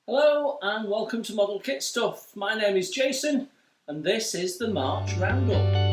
Hello and welcome to Model Kit Stuff. My name is Jason and this is the March Roundup.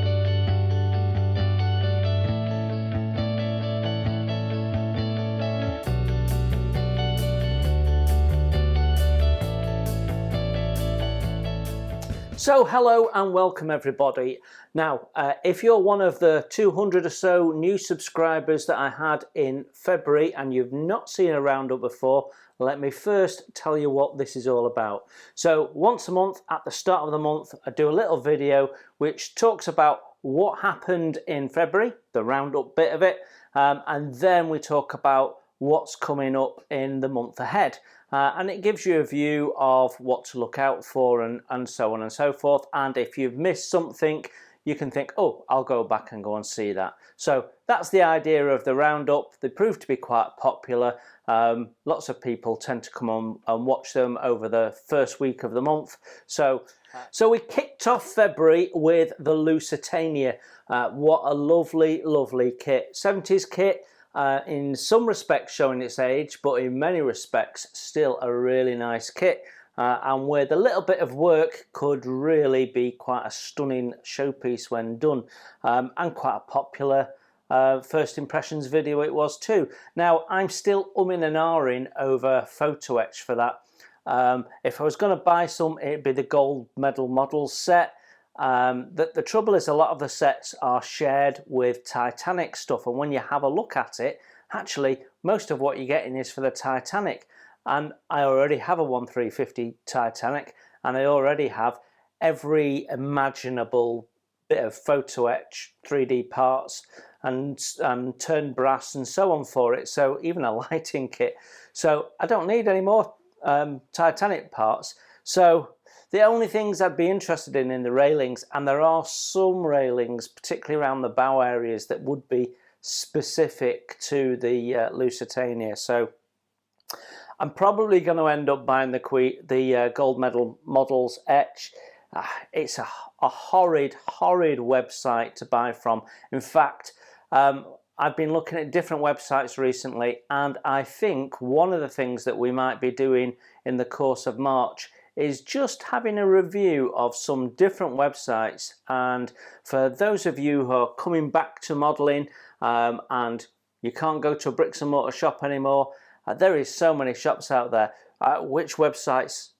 So hello and welcome everybody. Now if you're one of the 200 or so new subscribers that I had in February and you've not seen a roundup before, let me first tell you what this is all about. So once a month at the start of the month I do a little video which talks about what happened in February, the roundup bit of it, and then we talk about what's coming up in the month ahead. And it gives you a view of what to look out for and so on and so forth. And if you've missed something, you can think, oh, I'll go back and go and see that. So that's the idea of the roundup. They prove to be quite popular. Lots of people tend to come on and watch them over the first week of the month. So we kicked off February with the Lusitania. What a lovely, lovely kit. 70s kit. In some respects showing its age, but in many respects still a really nice kit, and with a little bit of work could really be quite a stunning showpiece when done, and quite a popular first impressions video it was too. Now I'm still umming and ahhing over photo etch for that. If I was going to buy some, it'd be the gold medal models set. The trouble is a lot of the sets are shared with Titanic stuff, and when you have a look at it, actually most of what you're getting is for the Titanic, and I already have a 1350 Titanic and I already have every imaginable bit of photo etch 3D parts and turned brass and so on for it, so even a lighting kit, so I don't need any more Titanic parts. So the only things I'd be interested in the railings, and there are some railings, particularly around the bow areas, that would be specific to the Lusitania. So I'm probably going to end up buying the gold medal models etch. It's a horrid website to buy from. In fact, I've been looking at different websites recently, and I think one of the things that we might be doing in the course of March is just having a review of some different websites. And for those of you who are coming back to modelling and you can't go to a bricks and mortar shop anymore, there is so many shops out there. Which websites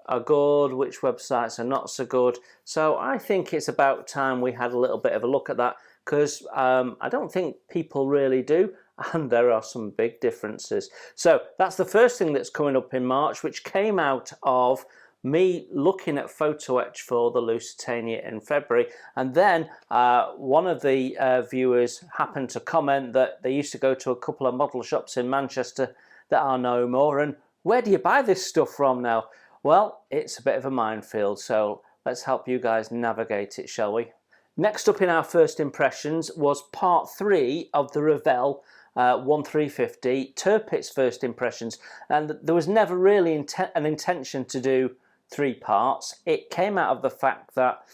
are good, which websites are not so good. So I think it's about time we had a little bit of a look at that, because I don't think people really do, and there are some big differences. So that's the first thing that's coming up in March, which came out of me looking at photo etch for the Lusitania in February, and then one of the viewers happened to comment that they used to go to a couple of model shops in Manchester that are no more, and where do you buy this stuff from now? Well, it's a bit of a minefield, so let's help you guys navigate it, shall we? Next up in our first impressions was part 3 of the Revell 1350 Tirpitz first impressions, and there was never really an intention to do 3 parts. It came out of the fact that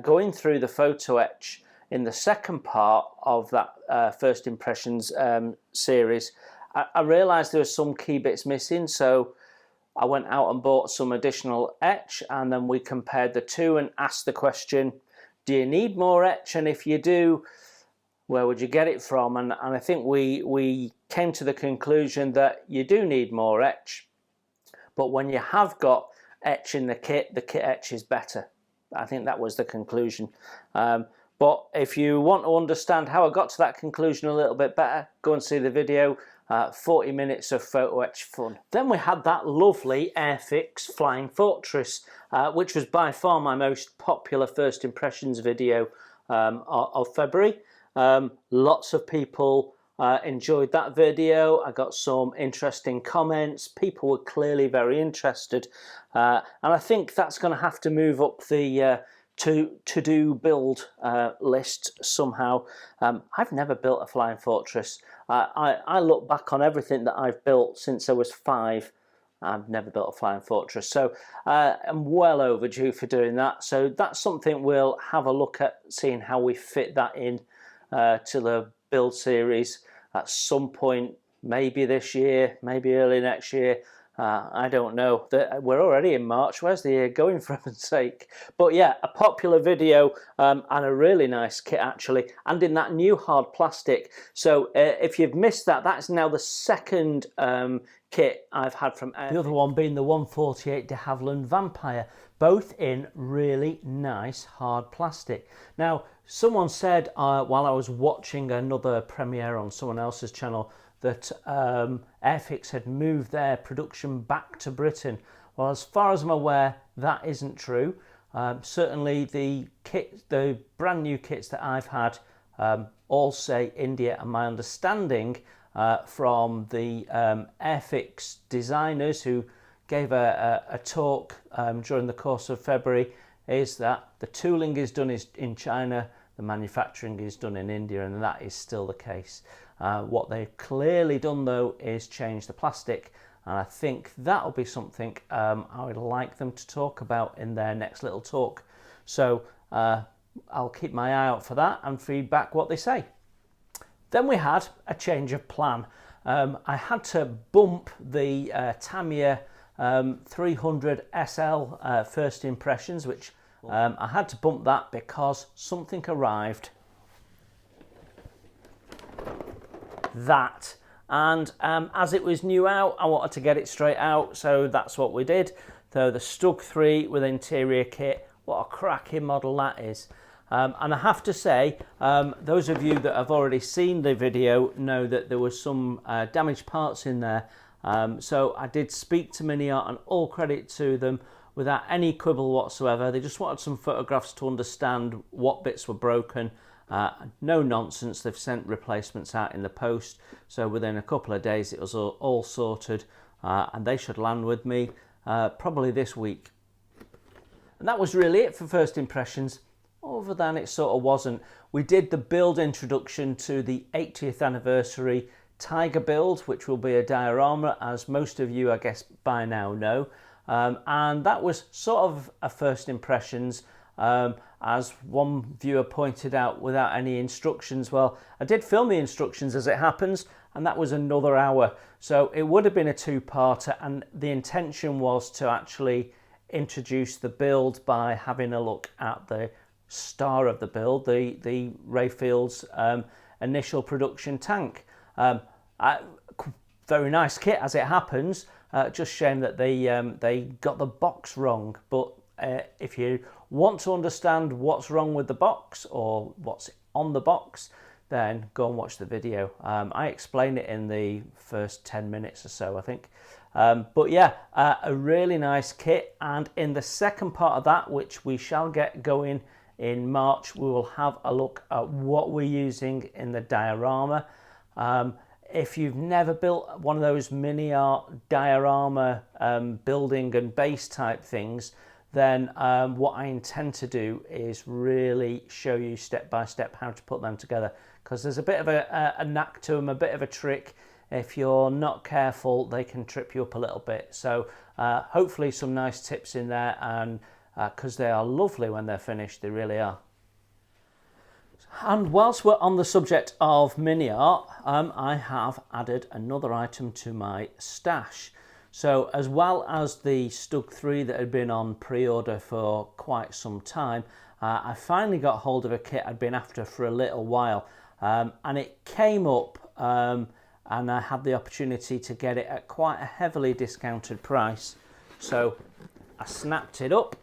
going through the photo etch in the second part of that first impressions series, I realised there were some key bits missing, so I went out and bought some additional etch, and then we compared the two and asked the question, do you need more etch, and if you do, where would you get it from? And I think we came to the conclusion that you do need more etch, but when you have got etch in the kit etch is better. I think that was the conclusion. But if you want to understand how I got to that conclusion a little bit better, go and see the video. 40 minutes of photo etch fun. Then we had that lovely Airfix Flying Fortress, which was by far my most popular first impressions video of February. Lots of people enjoyed that video. I got some interesting comments. People were clearly very interested, and I think that's going to have to move up the to-do build list somehow. I've never built a Flying Fortress. I look back on everything that I've built since I was 5. I've never built a Flying Fortress, so I'm well overdue for doing that. So that's something we'll have a look at, seeing how we fit that in to the build series at some point, maybe this year, maybe early next year. I don't know. We're already in March. Where's the year going, for heaven's sake? But yeah, a popular video and a really nice kit actually, and in that new hard plastic. So if you've missed that, that's now the second kit I've had from Airfix. The other one being the 148 de Havilland Vampire, both in really nice hard plastic. Now, someone said while I was watching another premiere on someone else's channel that Airfix had moved their production back to Britain. Well, as far as I'm aware, that isn't true. Certainly the brand new kits that I've had all say India, and my understanding from the Airfix designers who gave a talk during the course of February is that the tooling is done in China, the manufacturing is done in India, and that is still the case. What they've clearly done though is change the plastic, and I think that'll be something I would like them to talk about in their next little talk. So I'll keep my eye out for that and feed back what they say. Then we had a change of plan. I had to bump the Tamiya 300 SL first impressions, which I had to bump that because something arrived. That, and as it was new out, I wanted to get it straight out, so that's what we did. So the Stug 3 with interior kit, what a cracking model that is. And I have to say, those of you that have already seen the video know that there was some damaged parts in there. So I did speak to Miniart, and all credit to them, without any quibble whatsoever. They just wanted some photographs to understand what bits were broken. No nonsense, they've sent replacements out in the post, so within a couple of days it was all sorted, and they should land with me probably this week. And that was really it for first impressions, other than it sort of wasn't. We did the build introduction to the 80th anniversary Tiger build, which will be a diorama, as most of you I guess by now know, and that was sort of a first impressions. As one viewer pointed out, without any instructions. Well, I did film the instructions as it happens, and that was another hour. So it would have been a two-parter, and the intention was to actually introduce the build by having a look at the star of the build, the Rayfield's initial production tank. Very nice kit as it happens. Just shame that they got the box wrong, but if you want to understand what's wrong with the box or what's on the box, then go and watch the video. I explain it in the first 10 minutes or so, I think. But yeah, a really nice kit, and in the second part of that, which we shall get going in March, we will have a look at what we're using in the diorama. If you've never built one of those Miniart diorama building and base type things, then what I intend to do is really show you step by step how to put them together, because there's a bit of a knack to them, a bit of a trick. If you're not careful, they can trip you up a little bit. So hopefully some nice tips in there, and because they are lovely when they're finished, they really are. And whilst we're on the subject of Miniart, I have added another item to my stash. So as well as the Stug 3 that had been on pre-order for quite some time, I finally got hold of a kit I'd been after for a little while, and it came up and I had the opportunity to get it at quite a heavily discounted price. So I snapped it up,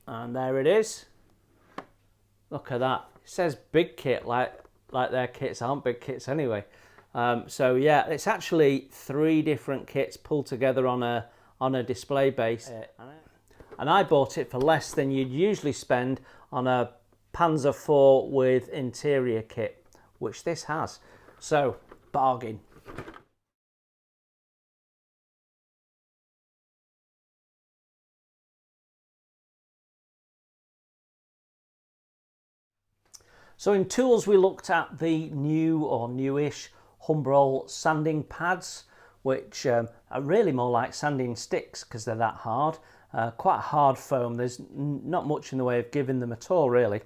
and there it is. Look at that. It says big kit, like their kits aren't big kits anyway. So yeah, it's actually 3 different kits pulled together on a display base, and I bought it for less than you'd usually spend on a Panzer IV with interior kit, which this has. So bargain. So in tools, we looked at the new or newish Humbrol sanding pads, which are really more like sanding sticks because they're that hard. Quite hard foam. There's not much in the way of giving them at all, really.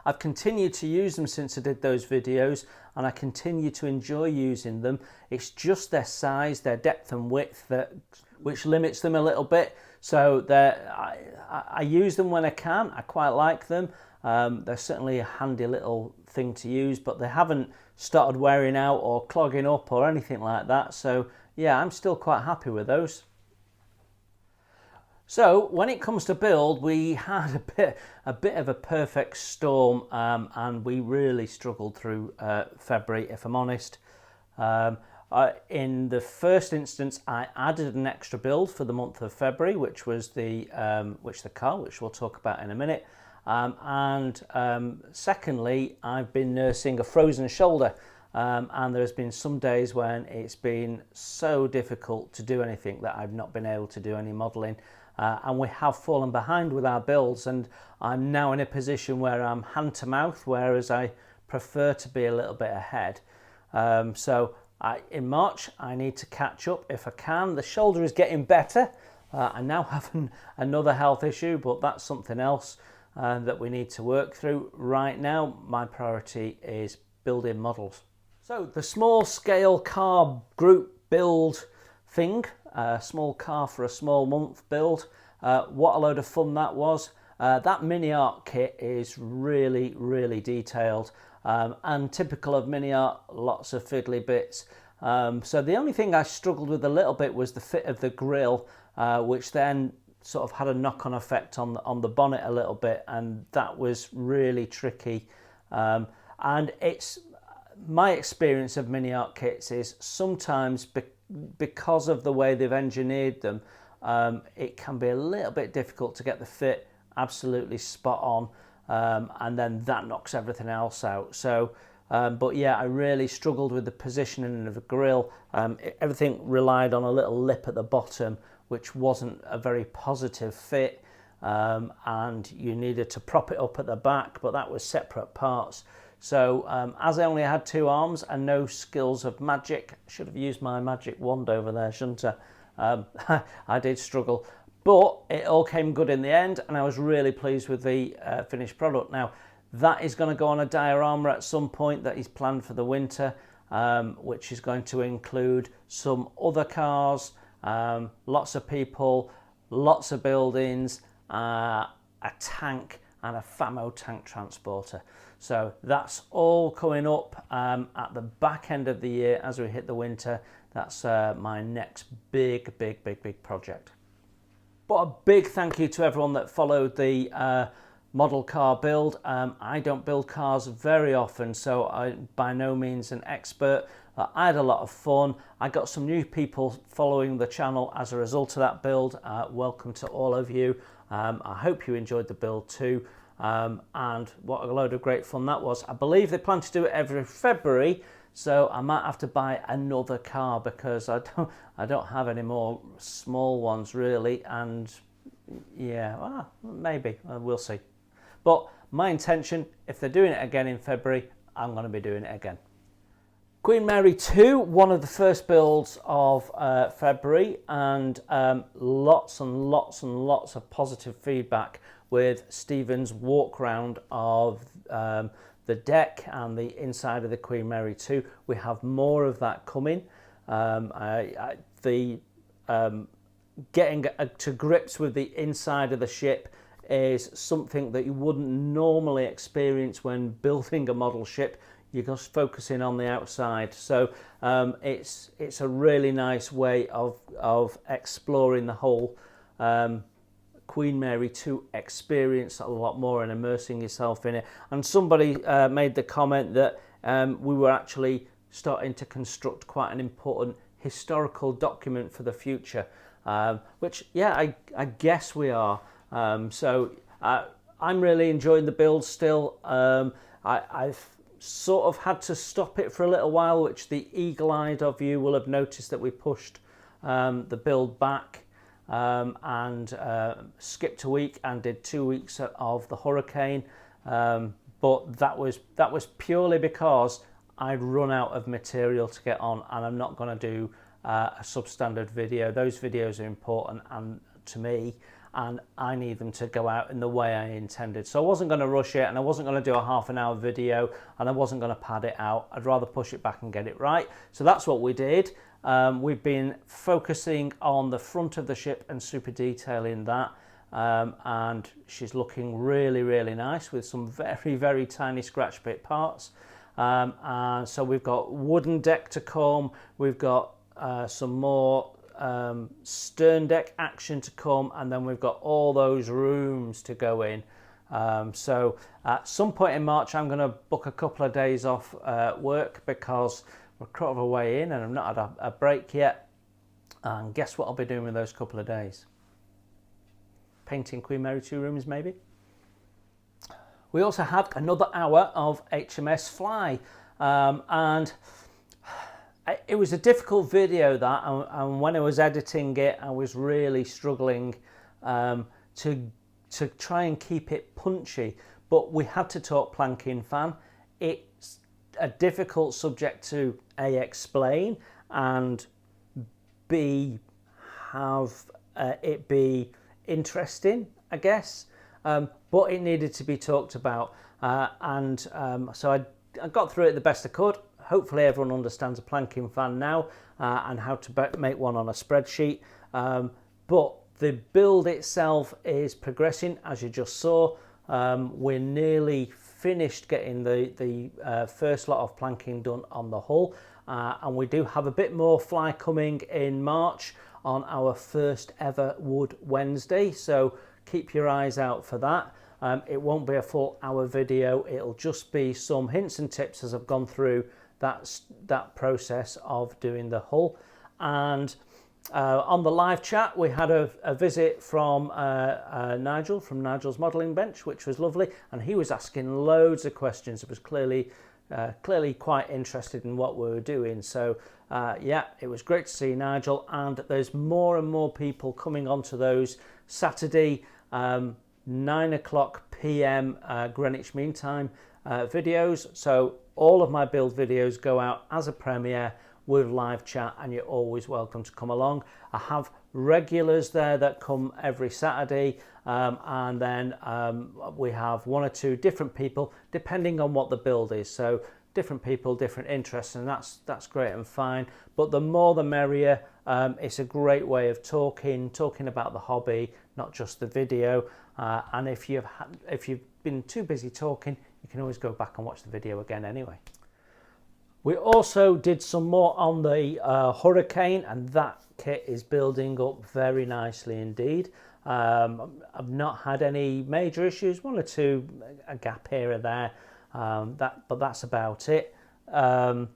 I've continued to use them since I did those videos, and I continue to enjoy using them. It's just their size, their depth and width that which limits them a little bit. So I use them when I can. I quite like them. They're certainly a handy little thing to use, but they haven't started wearing out or clogging up or anything like that. So yeah, I'm still quite happy with those. So when it comes to build, we had a bit of a perfect storm, and we really struggled through February, if I'm honest. In the first instance, I added an extra build for the month of February, which was the car, which we'll talk about in a minute. Secondly, I've been nursing a frozen shoulder, and there's been some days when it's been so difficult to do anything that I've not been able to do any modelling. And we have fallen behind with our builds, and I'm now in a position where I'm hand to mouth, whereas I prefer to be a little bit ahead. In March, I need to catch up if I can. The shoulder is getting better. I now have another health issue, but that's something else that we need to work through. Right now, my priority is building models. So the small scale car group build thing, a small car for a small month build. What a load of fun that was. That mini art kit is really, really detailed, and typical of mini art, lots of fiddly bits. So the only thing I struggled with a little bit was the fit of the grille, which then sort of had a knock-on effect on the bonnet a little bit, and that was really tricky. And it's my experience of mini art kits is sometimes because of the way they've engineered them, it can be a little bit difficult to get the fit absolutely spot on, and then that knocks everything else out. So but yeah, I really struggled with the positioning of the grille. Everything relied on a little lip at the bottom, which wasn't a very positive fit, and you needed to prop it up at the back, but that was separate parts. So as I only had 2 arms and no skills of magic, I should have used my magic wand over there, shouldn't I? I did struggle, but it all came good in the end, and I was really pleased with the finished product. Now, that is going to go on a diorama at some point that is planned for the winter, which is going to include some other cars, lots of people, lots of buildings, a tank, and a FAMO tank transporter. So that's all coming up at the back end of the year as we hit the winter. That's my next big project. But a big thank you to everyone that followed the model car build. I don't build cars very often, so I'm by no means an expert. I had a lot of fun. I got some new people following the channel as a result of that build. Welcome to all of you. I hope you enjoyed the build too. And what a load of great fun that was. I believe they plan to do it every February, so I might have to buy another car because I don't have any more small ones really, and yeah, well, maybe we'll see. But my intention, if they're doing it again in February, I'm going to be doing it again. Queen Mary 2, one of the first builds of February, and lots of positive feedback with Stephen's walk round of the deck and the inside of the Queen Mary 2. We have more of that coming. Getting to grips with the inside of the ship is something that you wouldn't normally experience when building a model ship. You're just focusing on the outside. So it's a really nice way of exploring the whole Queen Mary 2 experience a lot more and immersing yourself in it. And somebody made the comment that we were actually starting to construct quite an important historical document for the future, which, yeah, I guess we are. So I'm really enjoying the build still. I've sort of had to stop it for a little while, which the eagle-eyed of you will have noticed that we pushed the build back and skipped a week and did 2 weeks of the hurricane, but that was purely because I'd run out of material to get on, and I'm not going to do a substandard video. Those videos are important and to me, and I need them to go out in the way I intended. So I wasn't going to rush it, and I wasn't going to do a half-an-hour video, and I wasn't going to pad it out. I'd rather push it back and get it right. So that's what we did. We've been focusing on the front of the ship and super detailing that, and she's looking really, really nice with some very, very tiny scratch bit parts. And so we've got wooden deck to come, we've got some more stern deck action to come, and then we've got all those rooms to go in. So at some point in March I'm going to book a couple of days off work because we're a quarter of a way in and I've not had a break yet. And guess what I'll be doing with those couple of days? Painting Queen Mary 2 rooms maybe. We also had another hour of HMS Fly, and it was a difficult video that, and when I was editing it I was really struggling to try and keep it punchy, but we had to talk planking fan. It's a difficult subject to A, explain, and B, have it be interesting, I guess, but it needed to be talked about, so I got through it the best I could. Hopefully everyone understands a planking fan now, and how to make one on a spreadsheet, but the build itself is progressing, as you just saw. We're nearly finished getting the first lot of planking done on the hull, and we do have a bit more fly coming in March on our first ever Wood Wednesday, so keep your eyes out for that. It won't be a full hour video, it'll just be some hints and tips as I've gone through that process of doing the hull. And on the live chat we had a visit from Nigel from Nigel's Modelling Bench, which was lovely, and he was asking loads of questions. It was clearly quite interested in what we were doing. So yeah, it was great to see Nigel, and there's more and more people coming onto those Saturday 9:00 p.m. Greenwich Mean Time videos. So all of my build videos go out as a premiere with live chat, and you're always welcome to come along. I have regulars there that come every Saturday, and then we have one or two different people depending on what the build is. So different people, different interests, and that's great and fine, but the more the merrier. It's a great way of talking about the hobby, not just the video, and if you've been too busy talking, you can always go back and watch the video again anyway. We also did some more on the Hurricane, and that kit is building up very nicely indeed. I've not had any major issues, one or two, a gap here or there, but that's about it. But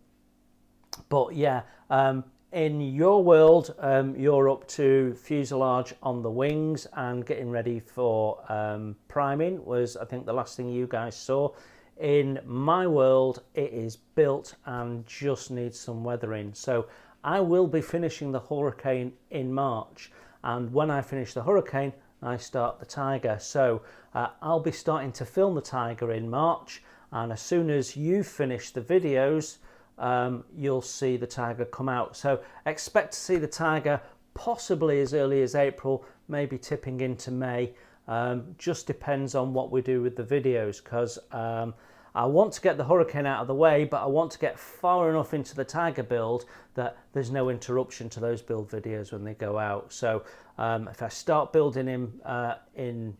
yeah, in your world, you're up to fuselage on the wings and getting ready for priming was, I think, the last thing you guys saw. In my world, it is built and just needs some weathering. So I will be finishing the Hurricane in March, and when I finish the Hurricane, I start the Tiger. So I'll be starting to film the Tiger in March, and as soon as you finish the videos, you'll see the Tiger come out. So expect to see the Tiger possibly as early as April, maybe tipping into May. Just depends on what we do with the videos, because I want to get the Hurricane out of the way, but I want to get far enough into the Tiger build that there's no interruption to those build videos when they go out. So if I start building in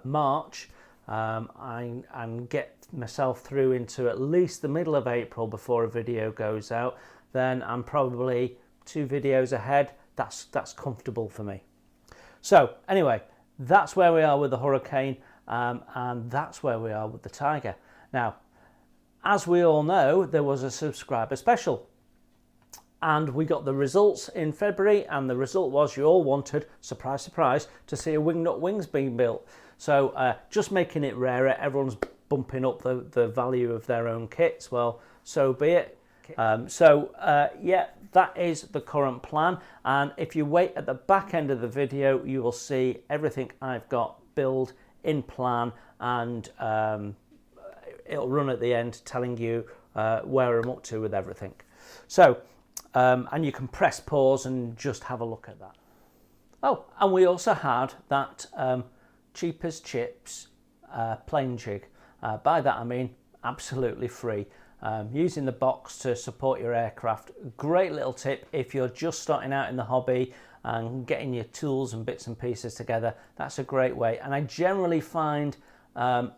March, and get myself through into at least the middle of April before a video goes out, then I'm probably 2 videos ahead. That's comfortable for me. So anyway, that's where we are with the Hurricane, and that's where we are with the Tiger. Now, as we all know, there was a subscriber special, and we got the results in February, and the result was you all wanted, surprise, surprise, to see a wingnut wings being built. So just making it rarer, everyone's bumping up the value of their own kits. Well, so be it. Yeah, that is the current plan, and if you wait at the back end of the video, you will see everything I've got build in plan, and it'll run at the end telling you where I'm up to with everything. So and you can press pause and just have a look at that. Oh, and we also had that cheap as chips plane jig. By that I mean absolutely free. using the box to support your aircraft. Great little tip if you're just starting out in the hobby and getting your tools and bits and pieces together. That's a great way, and I generally find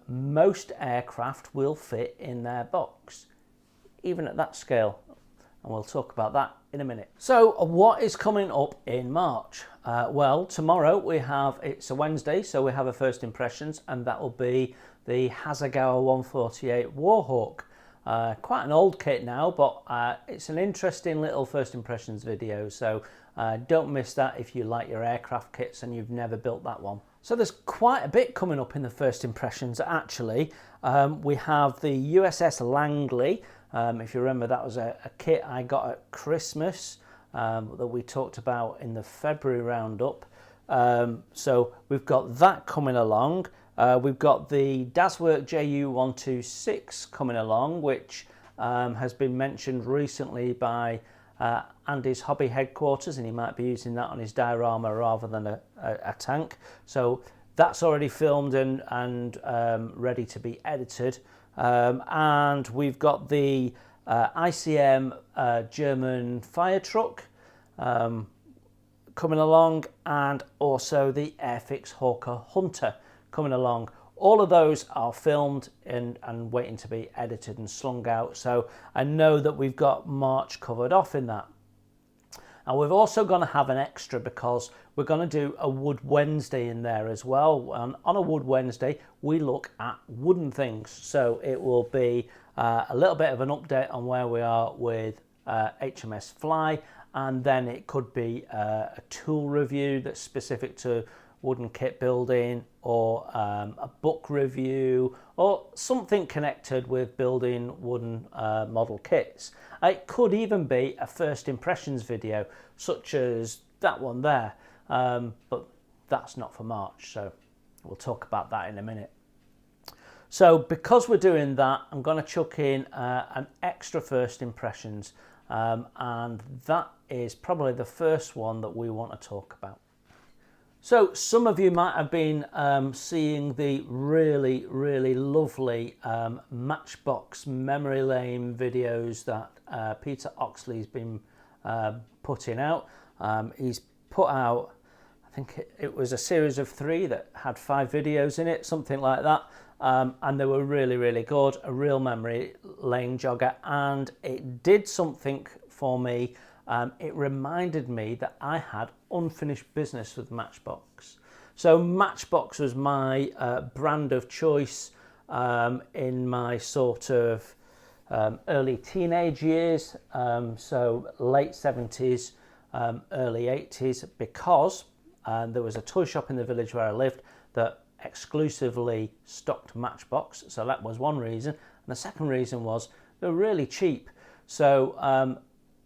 most aircraft will fit in their box, even at that scale, and we'll talk about that in a minute. So what is coming up in March? Well, tomorrow it's a Wednesday, so we have a first impressions, and that will be the Hasegawa 148 Warhawk. Quite an old kit now, but it's an interesting little first impressions video, so don't miss that if you like your aircraft kits and you've never built that one. So there's quite a bit coming up in the first impressions actually. We have the USS Langley. If you remember, that was a kit I got at Christmas that we talked about in the February roundup. So we've got that coming along. We've got the Daswork JU126 coming along, which has been mentioned recently by Andy's hobby headquarters, and he might be using that on his diorama rather than a tank. So that's already filmed and ready to be edited. And we've got the ICM German fire truck coming along, and also the Airfix Hawker Hunter coming along. All of those are filmed and waiting to be edited and slung out, so I know that we've got March covered off in that. And we're also going to have an extra because we're going to do a Wood Wednesday in there as well. On a Wood Wednesday, we look at wooden things. So it will be a little bit of an update on where we are with HMS Fly, and then it could be a tool review that's specific to wooden kit building, or a book review, or something connected with building wooden model kits. It could even be a first impressions video, such as that one there, but that's not for March, so we'll talk about that in a minute. So because we're doing that, I'm going to chuck in an extra first impressions, and that is probably the first one that we want to talk about. So some of you might have been seeing the really, really lovely Matchbox memory lane videos that Peter Oxley's been putting out. He's put out, I think it was a series of 3 that had 5 videos in it, something like that. And they were really, really good, a real memory lane jogger, and it did something for me. It reminded me that I had unfinished business with Matchbox. So Matchbox was my brand of choice in my sort of early teenage years, so late 70s, early 80s, because there was a toy shop in the village where I lived that exclusively stocked Matchbox. So that was one reason, and the second reason was they were really cheap. So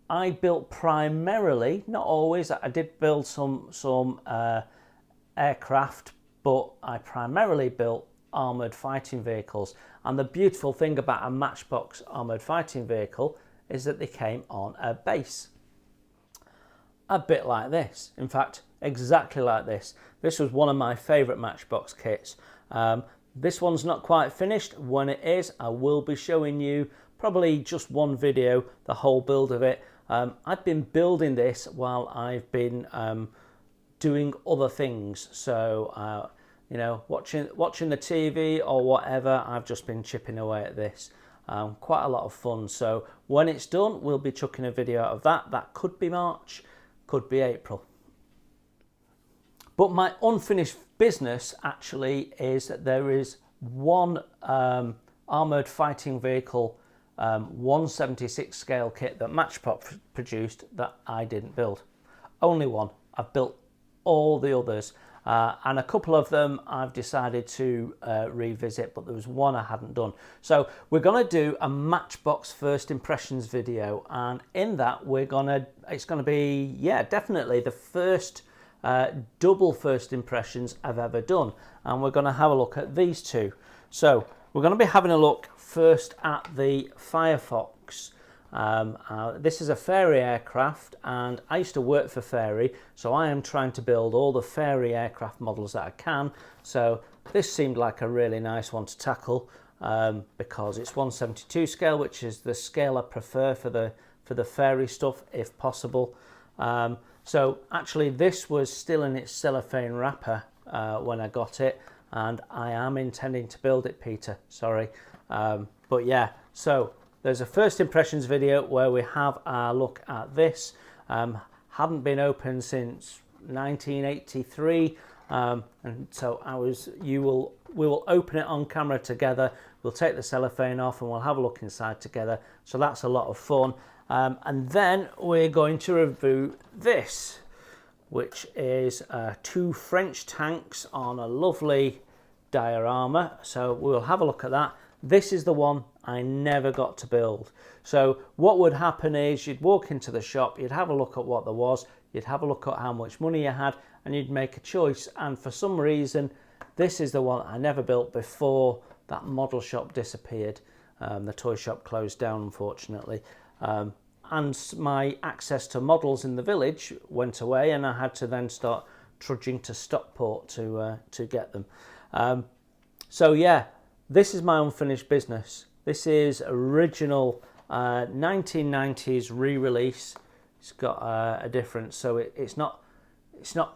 I built primarily, not always, I did build some aircraft, but I primarily built armoured fighting vehicles. And the beautiful thing about a Matchbox armoured fighting vehicle is that they came on a base. A bit like this, in fact, exactly like this. This was one of my favourite Matchbox kits. This one's not quite finished. When it is, I will be showing you probably just one video, the whole build of it. I've been building this while I've been doing other things, so you know, watching the TV or whatever, I've just been chipping away at this. Quite a lot of fun. So when it's done, we'll be chucking a video out of that. That could be March, could be April. But my unfinished business actually is that there is one armoured fighting vehicle 1/76 scale kit that Matchbox produced that I didn't build. Only one. I've built all the others, and a couple of them I've decided to revisit, but there was one I hadn't done. So we're going to do a Matchbox first impressions video, and in that it's going to be, yeah, definitely the first double first impressions I've ever done, and we're going to have a look at these two. So we're going to be having a look first at the Firefox. This is a Fairey aircraft, and I used to work for Fairey, so I am trying to build all the Fairey aircraft models that I can. So this seemed like a really nice one to tackle. because it's 1/72 scale, which is the scale I prefer for the fairy stuff if possible. So actually this was still in its cellophane wrapper when I got it, and I am intending to build it, Peter, sorry. But yeah, so there's a first impressions video where we have a look at this. Hadn't been opened since 1983, and so we will open it on camera together. We'll take the cellophane off and we'll have a look inside together, so that's a lot of fun. And then we're going to review this, which is 2 French tanks on a lovely diorama, so we'll have a look at that. This is the one I never got to build. So what would happen is you'd walk into the shop, you'd have a look at what there was, you'd have a look at how much money you had, and you'd make a choice. And for some reason, this is the one I never built before that model shop disappeared. The toy shop closed down, unfortunately. And my access to models in the village went away, and I had to then start trudging to Stockport to get them. So yeah, this is my unfinished business. This is original 1990s re-release. It's got a difference, so it's not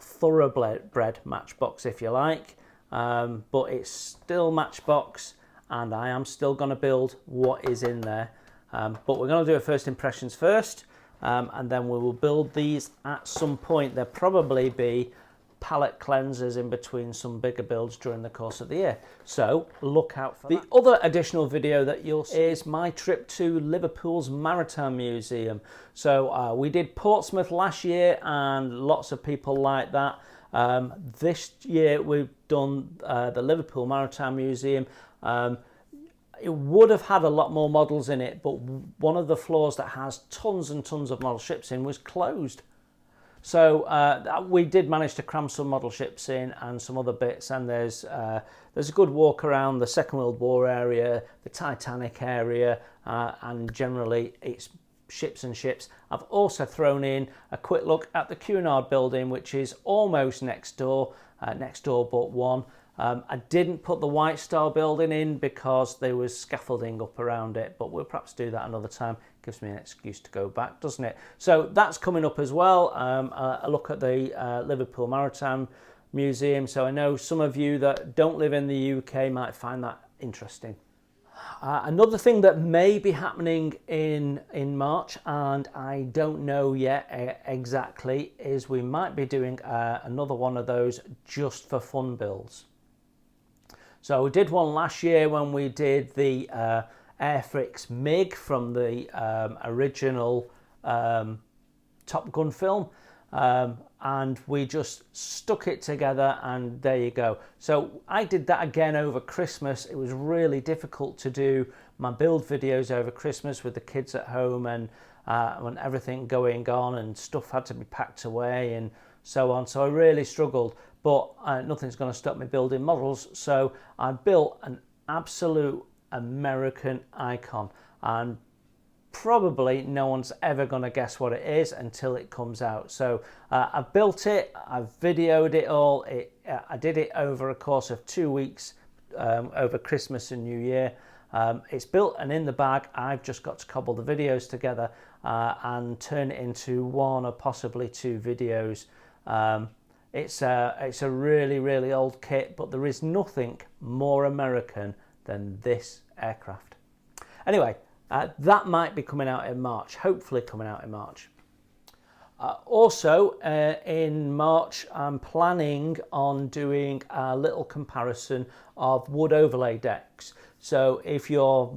thoroughbred Matchbox, if you like, but it's still Matchbox, and I am still going to build what is in there. But we're going to do a first impressions first, and then we will build these at some point. There'll probably be palette cleansers in between some bigger builds during the course of the year, so look out for that. The other additional video that you'll see is my trip to Liverpool's Maritime Museum. So we did Portsmouth last year and lots of people like that. This year we've done the Liverpool Maritime Museum. It would have had a lot more models in it, but one of the floors that has tons and tons of model ships in was closed. So we did manage to cram some model ships in and some other bits, and there's a good walk around the Second World War area, the Titanic area, and generally it's ships and ships. I've also thrown in a quick look at the Cunard building, which is almost next door but one. I didn't put the White Star building in because there was scaffolding up around it, but we'll perhaps do that another time. Gives me an excuse to go back, doesn't it? So that's coming up as well, a look at the Liverpool Maritime Museum. So I know some of you that don't live in the UK might find that interesting. Another thing that may be happening in March, and I don't know yet exactly, is we might be doing another one of those just for fun builds. So we did one last year when we did the Airfix MiG from the original Top Gun film, and we just stuck it together, and there you go. So I did that again over Christmas. It was really difficult to do my build videos over Christmas with the kids at home and everything going on, and stuff had to be packed away and so on. So I really struggled, but nothing's going to stop me building models. So I built an absolute American icon, and probably no one's ever going to guess what it is until it comes out. So I've built it, I've videoed it all. I did it over a course of 2 weeks over Christmas and New Year. It's built and in the bag. I've just got to cobble the videos together and turn it into 1 or possibly 2 videos. It's a really, really old kit, but there is nothing more American than this aircraft. Anyway, that might be coming out in March, hopefully coming out in March. Also in March, I'm planning on doing a little comparison of wood overlay decks. So if you're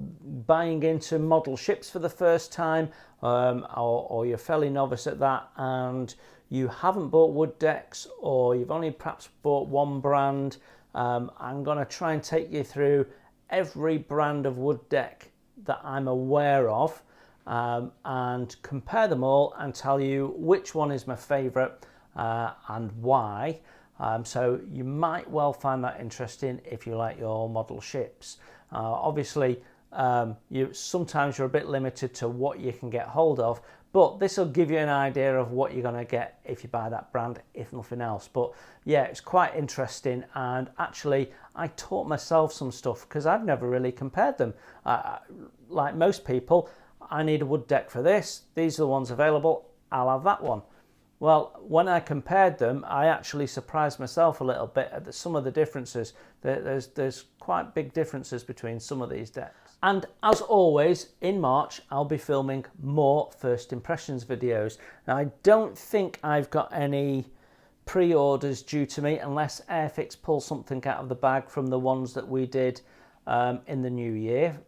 buying into model ships for the first time, or you're fairly novice at that, and you haven't bought wood decks, or you've only perhaps bought one brand, I'm going to try and take you through every brand of wood deck that I'm aware of, and compare them all and tell you which one is my favourite and why. So you might well find that interesting if you like your model ships. Obviously, sometimes you're a bit limited to what you can get hold of, But this will give you an idea of what you're going to get if you buy that brand, if nothing else. But yeah, it's quite interesting, and actually I taught myself some stuff because I've never really compared them. Like most people, I need a wood deck for this. These are the ones available. I'll have that one. Well, when I compared them, I actually surprised myself a little bit at some of the differences. There's quite big differences between some of these decks. And as always, in March, I'll be filming more first impressions videos. Now, I don't think I've got any pre-orders due to me unless Airfix pulls something out of the bag from the ones that we did in the new year.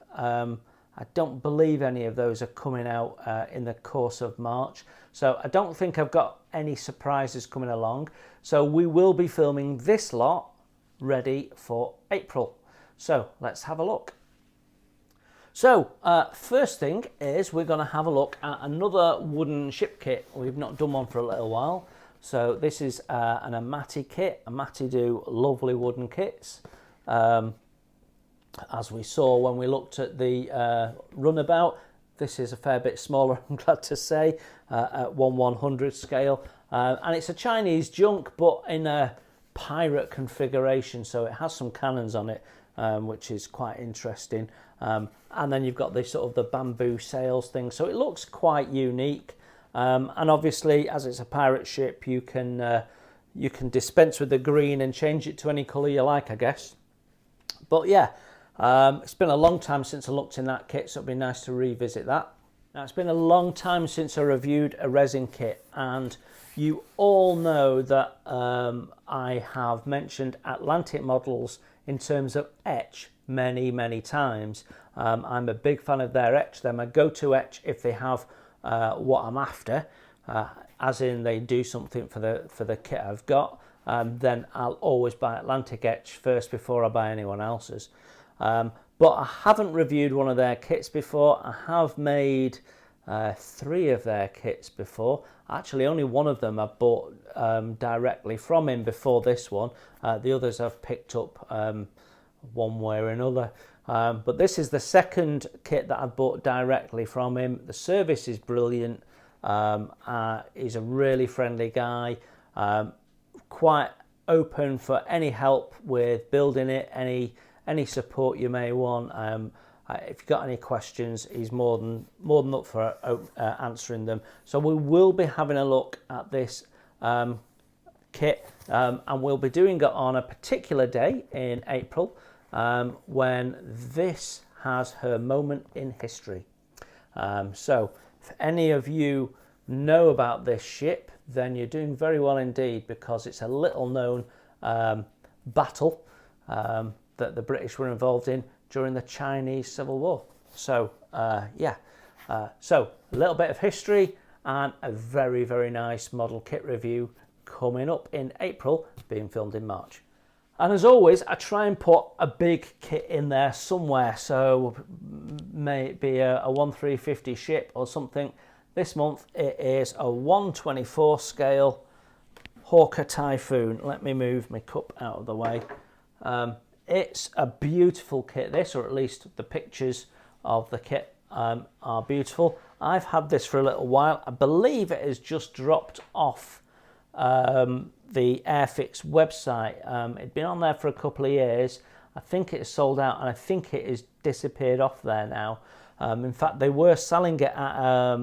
I don't believe any of those are coming out in the course of March. So I don't think I've got any surprises coming along. So we will be filming this lot ready for April. So let's have a look. So first thing is we're going to have a look at another wooden ship kit. We've not done one for a little while. So this is an Amati kit. Amati do lovely wooden kits. As we saw when we looked at the runabout, this is a fair bit smaller, I'm glad to say, at 1/100 scale. And it's a Chinese junk, but in a pirate configuration, so it has some cannons on it, which is quite interesting. And then you've got this sort of the bamboo sails thing, so it looks quite unique. And obviously, as it's a pirate ship, you can dispense with the green and change it to any colour you like, I guess. But yeah. It's been a long time since I looked in that kit, so it'd be nice to revisit that. Now, it's been a long time since I reviewed a resin kit, and you all know that I have mentioned Atlantic models in terms of etch many times. I'm a big fan of their etch. They're my go-to etch if they have what I'm after, as in they do something for the kit I've got. Then I'll always buy Atlantic etch first before I buy anyone else's. But I haven't reviewed one of their kits before. I have made 3 of their kits before. Actually, only one of them I've bought directly from him before this one. The others I've picked up one way or another. But this is the second kit that I've bought directly from him. The service is brilliant. He's a really friendly guy. Quite open for any help with building it, any support you may want. If you've got any questions, he's more than up for answering them. So we will be having a look at this kit, and we'll be doing it on a particular day in April when this has her moment in history. So if any of you know about this ship, then you're doing very well indeed, because it's a little known battle that the British were involved in during the Chinese Civil War. So so a little bit of history and a very nice model kit review coming up in April, being filmed in March. And as always, I try and put a big kit in there somewhere, so may it be a 1/350 ship or something. This month it is a 1/24 scale Hawker Typhoon. Let me move my cup out of the way. It's a beautiful kit, this, or at least the pictures of the kit are beautiful. I've had this for a little while. I believe it has just dropped off the Airfix website. It'd been on there for a couple of years. I think it's sold out, and I think it has disappeared off there now. In fact, they were selling it at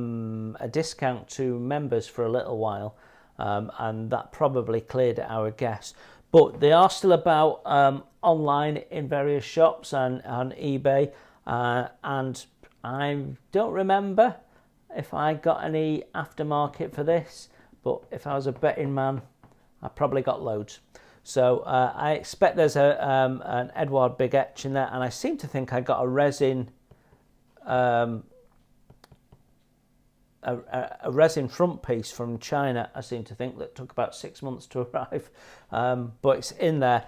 a discount to members for a little while, and that probably cleared it, I would guess. But they are still about online in various shops and on eBay, and I don't remember if I got any aftermarket for this, but if I was a betting man, I probably got loads. So I expect there's an Edward Big Etch in there, and I seem to think I got a resin a resin front piece from China, I seem to think, that took about 6 months to arrive, but it's in there.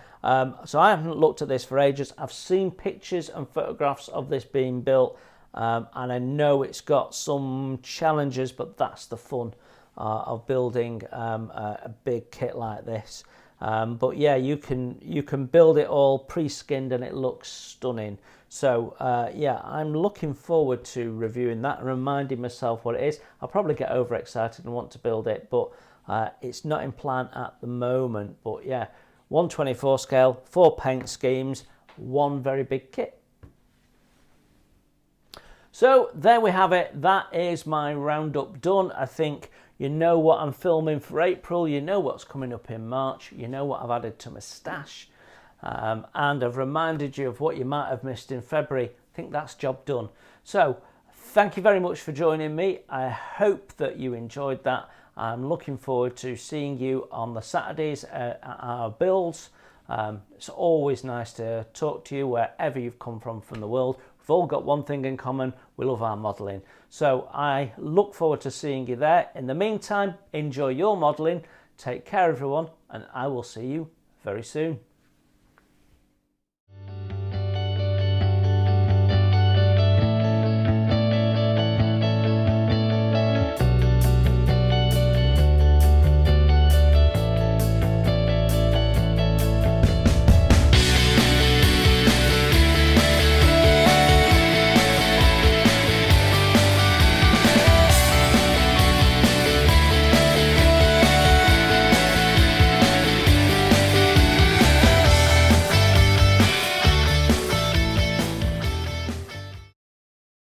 So I haven't looked at this for ages. I've seen pictures and photographs of this being built, and I know it's got some challenges, but that's the fun of building a big kit like this. But yeah, you can build it all pre-skinned and it looks stunning. So yeah, I'm looking forward to reviewing that and reminding myself what it is. I'll probably get overexcited and want to build it, but it's not in plan at the moment. But yeah, 1/24 scale, 4 paint schemes, one very big kit. So there we have it. That is my roundup done. I think you know what I'm filming for April. You know what's coming up in March. You know what I've added to my stash. And I've reminded you of what you might have missed in February. I think that's job done. So thank you very much for joining me. I hope that you enjoyed that. I'm looking forward to seeing you on the Saturdays at our builds. It's always nice to talk to you wherever you've come from the world. We've all got one thing in common: we love our modelling. So I look forward to seeing you there. In the meantime, enjoy your modelling. Take care, everyone, and I will see you very soon.